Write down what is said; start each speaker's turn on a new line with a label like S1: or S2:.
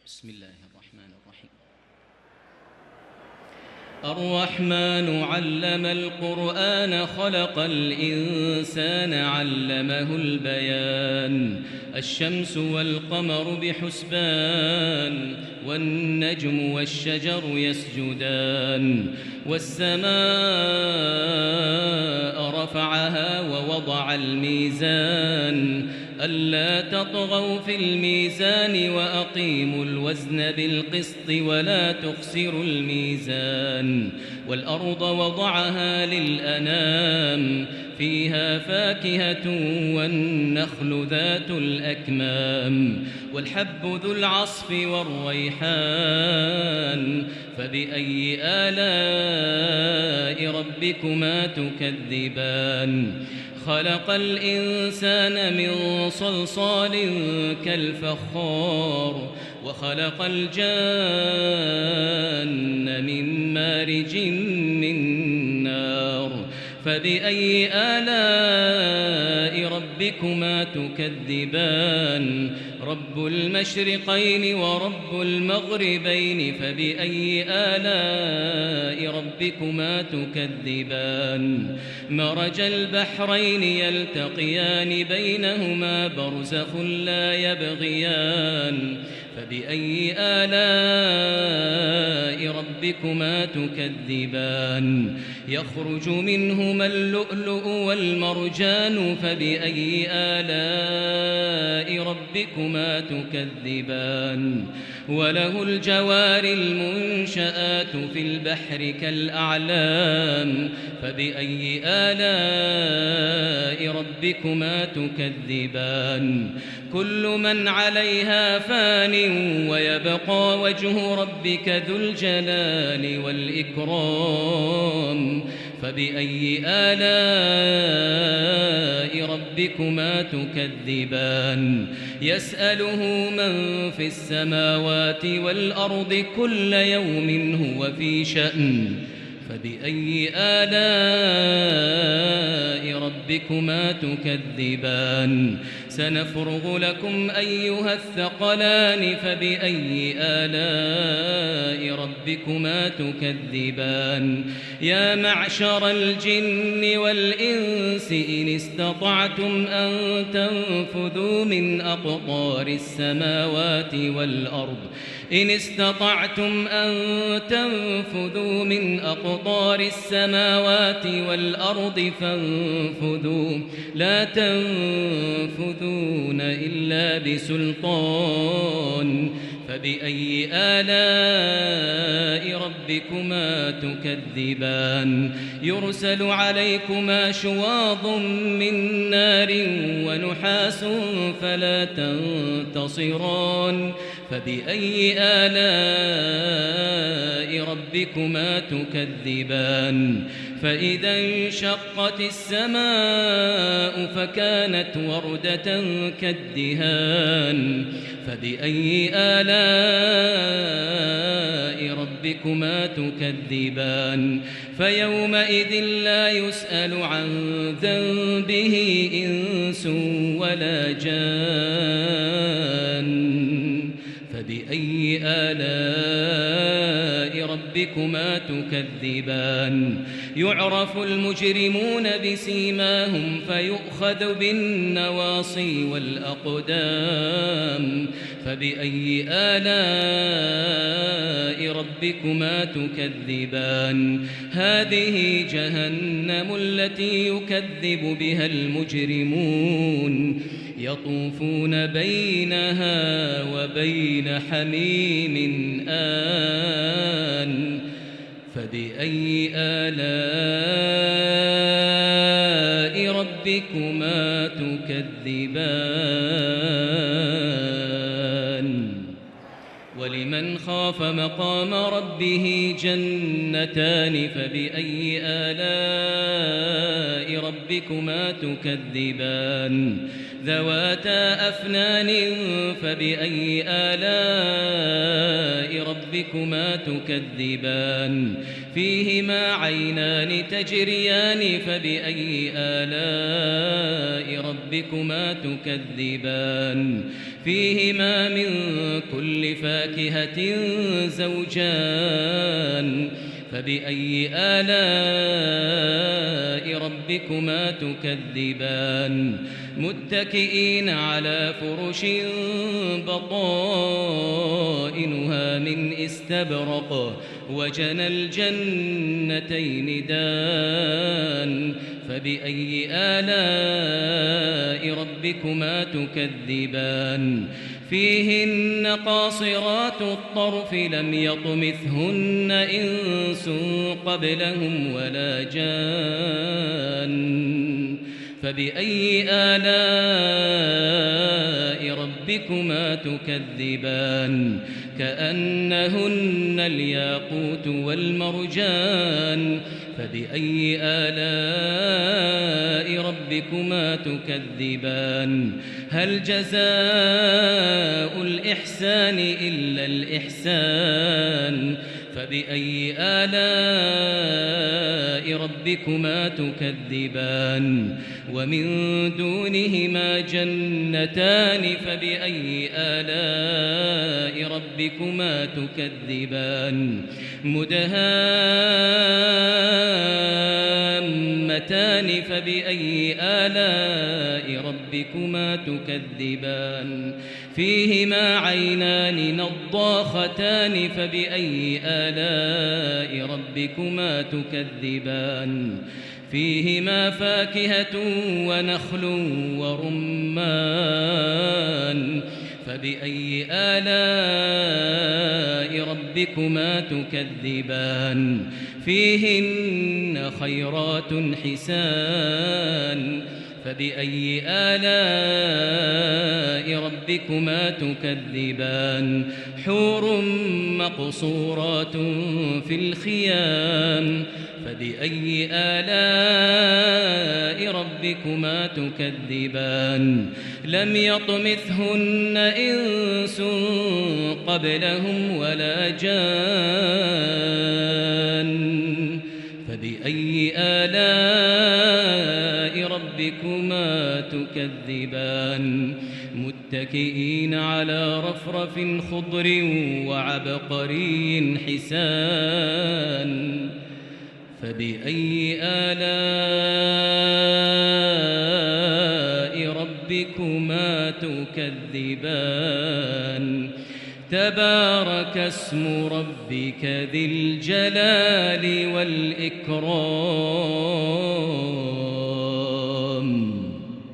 S1: بسم الله الرحمن الرحيم. الرحمن علم القرآن خلق الإنسان علمه البيان. الشمس والقمر بحسبان والنجم والشجر يسجدان والسماء رفعها ووضع الميزان ألا تطغوا في الميزان وأقيموا الوزن بالقسط ولا تخسروا الميزان. والأرض وضعها للأنام فيها فاكهة والنخل ذات الأكمام والحب ذو العصف والريحان. فبأي آلاء ربكما تكذبان؟ خلق الإنسان من صلصال كالفخار وخلق الجان من مارج من نار. فبأي آلاء ربكما تكذبان؟ رب المشرقين ورب المغربين. فبأي آلاء ربكما تكذبان؟ مرج البحرين يلتقيان بينهما برزخ لا يبغيان. فبأي آلاء ربكما تكذبان؟ يخرج منهما اللؤلؤ والمرجان. فبأي آلاء ربكما تكذبان؟ وله الجوار المنشآت في البحر كالأعلام. فبأي آلاء ربكما تكذبان؟ كل من عليها فان ويبقى وجه ربك ذو الجلال والإكرام. فبأي آلاء ربكما تكذبان؟ يسأله من في السماوات والأرض كل يوم هو في شأن. فبأي آلاء ربكما تكذبان؟ سنفرغ لكم أيها الثقلان. فبأي آلاء ربكما تكذبان؟ يا معشر الجن والإنس إن استطعتم أن تنفذوا من أقطار السماوات والأرض إن استطعتم أن تنفذوا من أقطار السماوات والأرض فانفذوا لا تنفذون إلا بسلطان. فبأي آلاء ربكما تكذبان؟ يرسل عليكما شواظ من نار ونحاس فلا تنتصران. فبأي آلاء ربكما تكذبان؟ فإذا انشقت السماء فكانت وردة كالدهان. فبأي آلاء ربكما تكذبان؟ فيومئذ لا يسأل عن ذنبه إنس ولا جان. فبأي آلاء ربكما تكذبان؟ يعرف المجرمون بسيماهم فيؤخذ بالنواصي والأقدام. فبأي آلاء ربكما تكذبان؟ هذه جهنم التي يكذب بها المجرمون يطوفون بينها وبين حميم آن. فبأي آلاء ربكما تكذبان؟ ولمن خاف مقام ربه جنتان. فبأي آلاء ربكما تكذبان؟ ذواتا أفنان. فبأي آلاء ربكما ربكما تكذبان فيهما عينان تجريان فبأي آلاء ربكما تكذبان فيهما من كل فاكهة زوجان فبأي آلاء ربكما تكذبان متكئين على فرش بطائنها من استبرق وجنى الجنتين دان فبأي آلاء ربكما تكذبان فيهن قاصرات الطرف لم يطمثهن إنس قبلهم ولا جان فبأي آلاء ربكما تكذبان كأنهن الياقوت والمرجان فبأي آلاء ربكما تكذبان هل جزاء الإحسان إلا الإحسان فبأي آلاء ربكما تكذبان ومن دونهما جنتان فبأي آلاء ربكما تكذبان مدهامتان فبأي آلاء ربكما تكذبان فيهما عينان نضاختان فبأي آلاء ربكما تكذبان فيهما فاكهة ونخل ورمان فبأي آلاء ربكما تكذبان فيهن خيرات حسان فبأي آلاء ربكما تكذبان حور مقصورات في الخيام فبأي آلاء ربكما تكذبان لم يطمثهن إنس قبلهم ولا جان فبأي آلاء ربكما تكذبان متكئين على رفرف خضر وعبقري حسان فبأي آلاء ربكما تكذبان تبارك اسم ربك ذي الجلال والإكرام